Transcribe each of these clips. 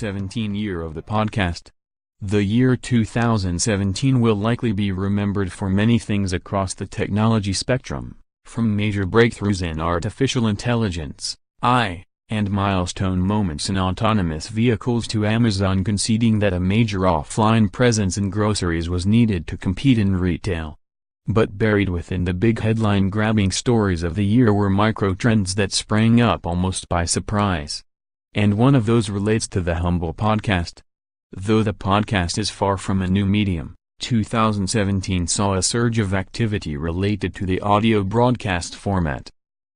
2017 year of the podcast. The year 2017 will likely be remembered for many things across the technology spectrum, from major breakthroughs in artificial intelligence, AI, and milestone moments in autonomous vehicles to Amazon conceding that a major offline presence in groceries was needed to compete in retail. But buried within the big headline-grabbing stories of the year were microtrends that sprang up almost by surprise. And one of those relates to the humble podcast. Though the podcast is far from a new medium, 2017 saw a surge of activity related to the audio broadcast format.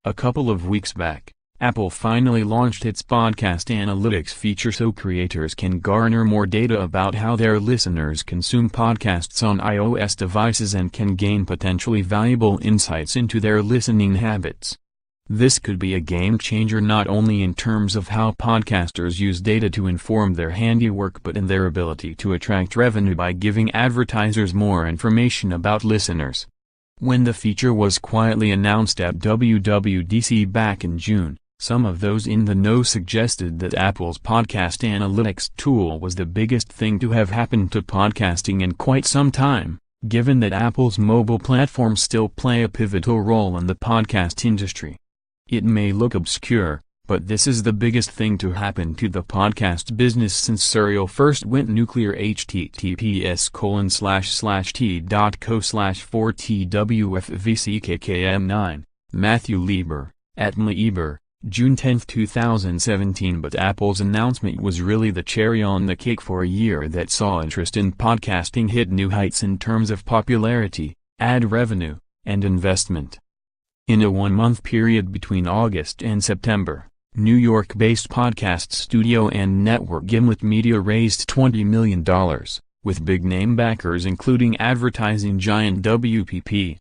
A couple of weeks back, Apple finally launched its podcast analytics feature so creators can garner more data about how their listeners consume podcasts on iOS devices and can gain potentially valuable insights into their listening habits. This could be a game changer not only in terms of how podcasters use data to inform their handiwork but in their ability to attract revenue by giving advertisers more information about listeners. When the feature was quietly announced at WWDC back in June, some of those in the know suggested that Apple's podcast analytics tool was the biggest thing to have happened to podcasting in quite some time, given that Apple's mobile platforms still play a pivotal role in the podcast industry. It may look obscure, but this is the biggest thing to happen to the podcast business since Serial first went nuclear. https://t.co/4twfvckkm9, Matthew Lieber, @mlieber, June 10, 2017. But Apple's announcement was really the cherry on the cake for a year that saw interest in podcasting hit new heights in terms of popularity, ad revenue, and investment. In a one-month period between August and September, New York-based podcast studio and network Gimlet Media raised $20 million, with big-name backers including advertising giant WPP.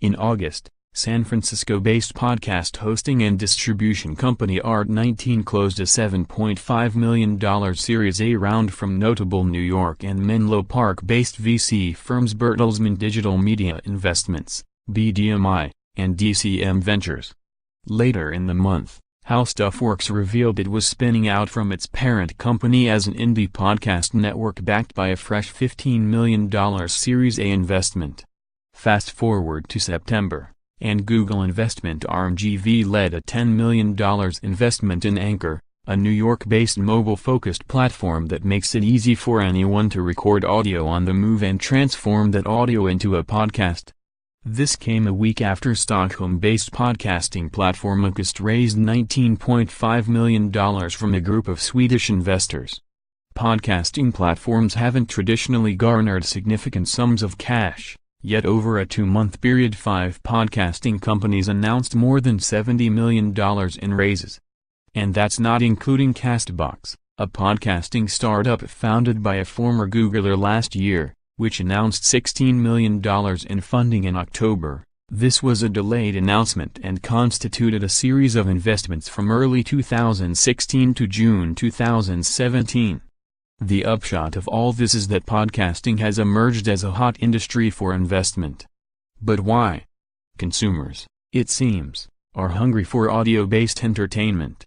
In August, San Francisco-based podcast hosting and distribution company Art19 closed a $7.5 million Series A round from notable New York and Menlo Park-based VC firms Bertelsmann Digital Media Investments, BDMI, and DCM Ventures. Later in the month, HowStuffWorks revealed it was spinning out from its parent company as an indie podcast network backed by a fresh $15 million Series A investment. Fast forward to September, and Google investment arm GV led a $10 million investment in Anchor, a New York-based mobile-focused platform that makes it easy for anyone to record audio on the move and transform that audio into a podcast. This came a week after Stockholm-based podcasting platform Acast raised $19.5 million from a group of Swedish investors. Podcasting platforms haven't traditionally garnered significant sums of cash. Yet over a 2-month period 5 podcasting companies announced more than $70 million in raises. And that's not including Castbox, a podcasting startup founded by a former Googler last year, which announced $16 million in funding in October. This was a delayed announcement and constituted a series of investments from early 2016 to June 2017. The upshot of all this is that podcasting has emerged as a hot industry for investment. But why? Consumers, it seems, are hungry for audio-based entertainment.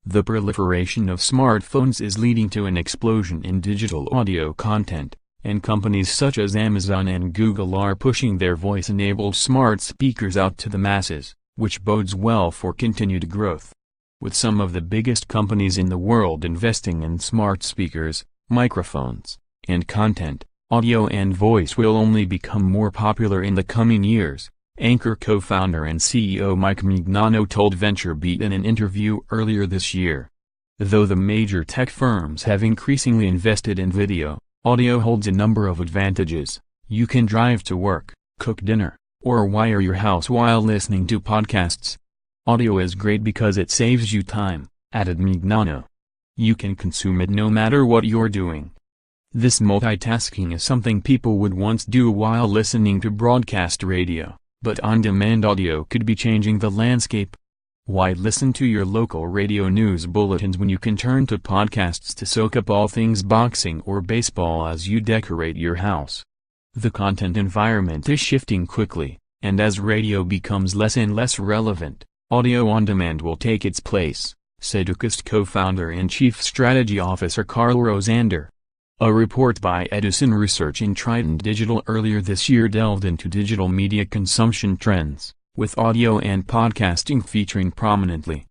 The proliferation of smartphones is leading to an explosion in digital audio content, and companies such as Amazon and Google are pushing their voice-enabled smart speakers out to the masses, which bodes well for continued growth. With some of the biggest companies in the world investing in smart speakers, microphones, and content, audio and voice will only become more popular in the coming years, Anchor co-founder and CEO Mike Mignano told VentureBeat in an interview earlier this year. Though the major tech firms have increasingly invested in video, audio holds a number of advantages. You can drive to work, cook dinner, or wire your house while listening to podcasts. Audio is great because it saves you time, added Mignano. You can consume it no matter what you're doing. This multitasking is something people would once do while listening to broadcast radio, but on-demand audio could be changing the landscape. Why listen to your local radio news bulletins when you can turn to podcasts to soak up all things boxing or baseball as you decorate your house? The content environment is shifting quickly, and as radio becomes less and less relevant, audio on demand will take its place. said Acast co-founder and Chief Strategy Officer Carl Rosander. A report by Edison Research and Trident Digital earlier this year delved into digital media consumption trends, with audio and podcasting featuring prominently.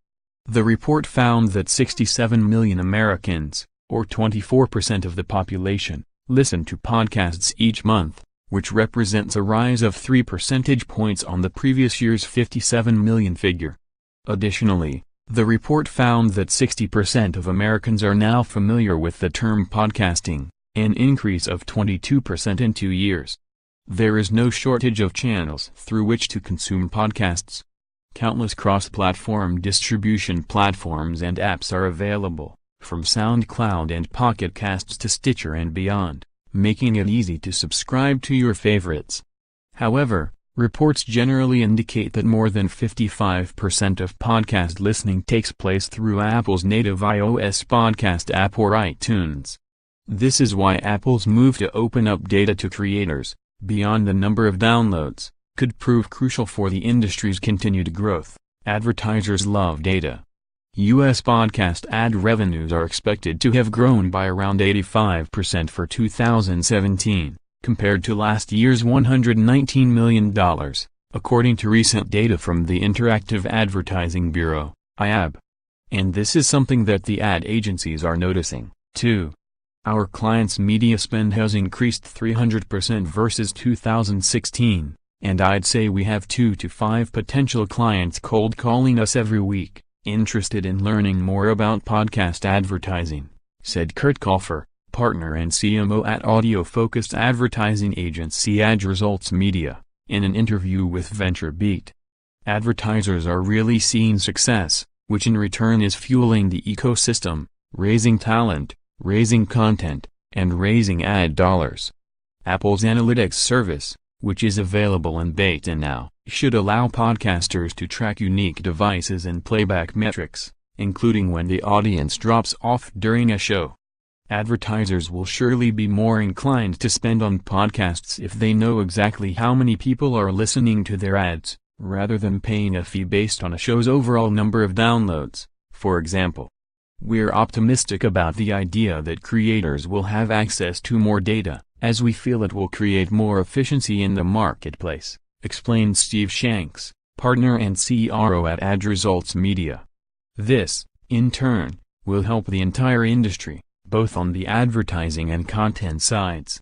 The report found that 67 million Americans, or 24% of the population, listen to podcasts each month, which represents a rise of 3 percentage points on the previous year's 57 million figure. Additionally, the report found that 60% of Americans are now familiar with the term podcasting, an increase of 22% in 2 years. There is no shortage of channels through which to consume podcasts. Countless cross-platform distribution platforms and apps are available, from SoundCloud and Pocket Casts to Stitcher and beyond, making it easy to subscribe to your favorites. However, reports generally indicate that more than 55% of podcast listening takes place through Apple's native iOS podcast app or iTunes. This is why Apple's move to open up data to creators, beyond the number of downloads, could prove crucial for the industry's continued growth. Advertisers love data. U.S. podcast ad revenues are expected to have grown by around 85% for 2017. Compared to last year's $119 million, according to recent data from the Interactive Advertising Bureau, IAB. And this is something that the ad agencies are noticing, too. Our clients' media spend has increased 300% versus 2016, and I'd say we have 2 to 5 potential clients cold calling us every week, interested in learning more about podcast advertising, said Kurt Kaufer, partner and CMO at audio-focused advertising agency Ad Results Media, in an interview with VentureBeat. Advertisers are really seeing success, which in return is fueling the ecosystem, raising talent, raising content, and raising ad dollars. Apple's analytics service, which is available in beta now, should allow podcasters to track unique devices and playback metrics, including when the audience drops off during a show. Advertisers will surely be more inclined to spend on podcasts if they know exactly how many people are listening to their ads, rather than paying a fee based on a show's overall number of downloads, for example. We're optimistic about the idea that creators will have access to more data, as we feel it will create more efficiency in the marketplace, explained Steve Shanks, partner and CRO at Ad Results Media. This, in turn, will help the entire industry, both on the advertising and content sides.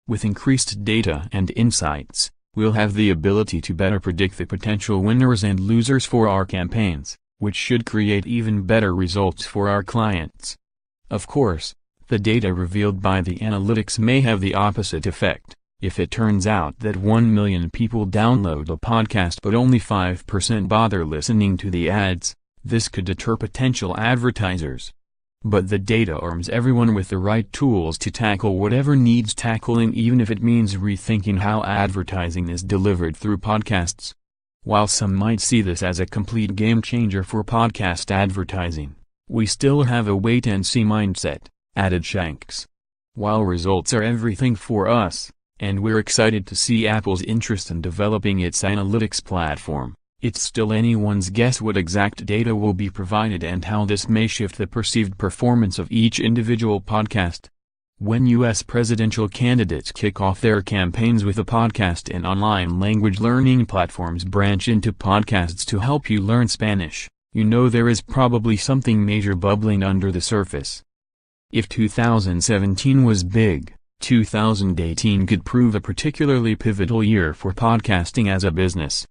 With increased data and insights, we'll have the ability to better predict the potential winners and losers for our campaigns, which should create even better results for our clients. Of course, the data revealed by the analytics may have the opposite effect. If it turns out that 1 million people download a podcast but only 5% bother listening to the ads, this could deter potential advertisers. But the data arms everyone with the right tools to tackle whatever needs tackling, even if it means rethinking how advertising is delivered through podcasts. While some might see this as a complete game changer for podcast advertising, we still have a wait-and-see mindset, added Shanks. While results are everything for us, and we're excited to see Apple's interest in developing its analytics platform, it's still anyone's guess what exact data will be provided and how this may shift the perceived performance of each individual podcast. When U.S. presidential candidates kick off their campaigns with a podcast and online language learning platforms branch into podcasts to help you learn Spanish, you know there is probably something major bubbling under the surface. If 2017 was big, 2018 could prove a particularly pivotal year for podcasting as a business.